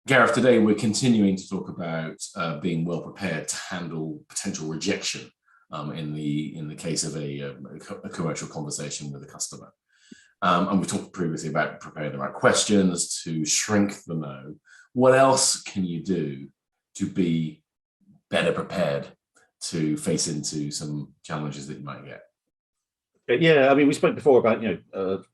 Gareth, today we're continuing to talk about being well prepared to handle potential rejection in the case of a commercial conversation with a customer. And we talked previously about preparing the right questions to shrink the no. What else can you do to be better prepared to face into some challenges that you might get? Yeah, I mean, we spoke before about,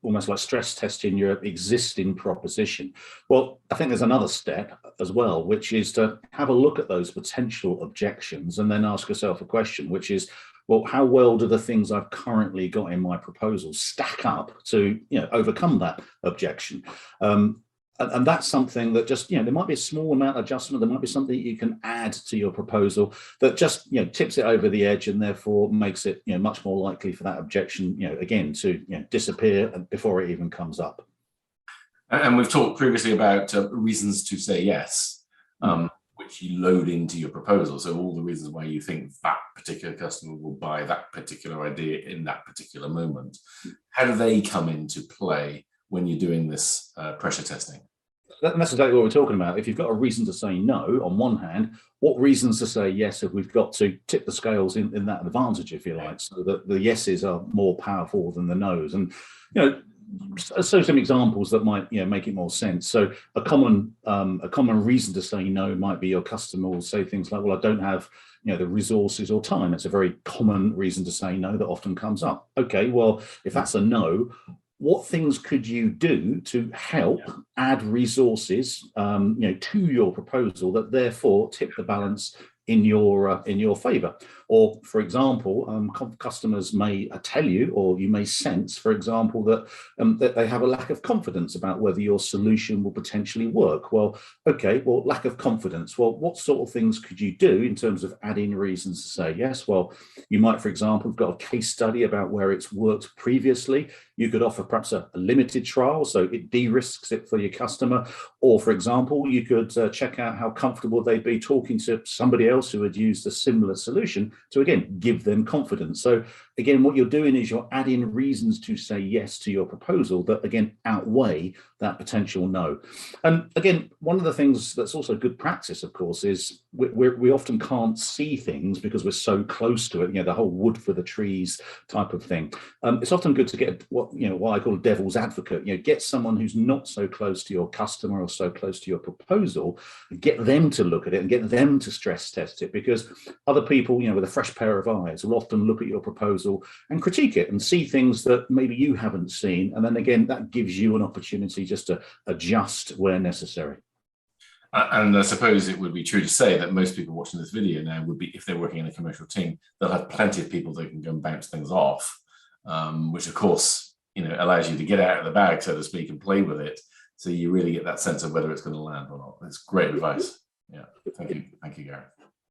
almost like stress testing your existing proposition. Well, I think there's another step as well, which is to have a look at those potential objections and then ask yourself a question, which is, well, how well do the things I've currently got in my proposal stack up to, overcome that objection? And that's something that just, there might be a small amount of adjustment. There might be something you can add to your proposal that just, tips it over the edge and therefore makes it, much more likely for that objection, again, to disappear before it even comes up. And we've talked previously about reasons to say yes, which you load into your proposal. So all the reasons why you think that particular customer will buy that particular idea in that particular moment. How do they come into play when you're doing this pressure testing? That's exactly what we're talking about. If you've got a reason to say no, on one hand, what reasons to say yes have we've got to tip the scales in that advantage, if you like, so that the yeses are more powerful than the nos. And, so some examples that might make it more sense. So a common reason to say no might be your customer will say things like, well, I don't have the resources or time. It's a very common reason to say no that often comes up. Okay, well, if that's a no, what things could you do to help add resources, to your proposal that therefore tip the balance in your favour? Or, for example, customers may tell you, or you may sense, for example, that they have a lack of confidence about whether your solution will potentially work. Well, okay, well, lack of confidence. Well, what sort of things could you do in terms of adding reasons to say yes? Well, you might, for example, have got a case study about where it's worked previously. You could offer perhaps a limited trial, so it de-risks it for your customer. Or, for example, you could check out how comfortable they'd be talking to somebody else who had used a similar solution to, again, give them confidence. So, again, what you're doing is you're adding reasons to say yes to your proposal that, again, outweigh that potential no. And, again, one of the things that's also good practice, of course, is we often can't see things because we're so close to it, the whole wood for the trees type of thing. It's often good to get what I call a devil's advocate, get someone who's not so close to your customer or so close to your proposal, get them to look at it and get them to stress test it, because other people, with a fresh pair of eyes will often look at your proposal and critique it and see things that maybe you haven't seen. And then again, that gives you an opportunity just to adjust where necessary. And I suppose it would be true to say that most people watching this video now would be, if they're working in a commercial team, they'll have plenty of people that can go and bounce things off, which of course, allows you to get out of the bag, so to speak, and play with it. So you really get that sense of whether it's going to land or not. It's great advice. Yeah. Thank you, Gareth.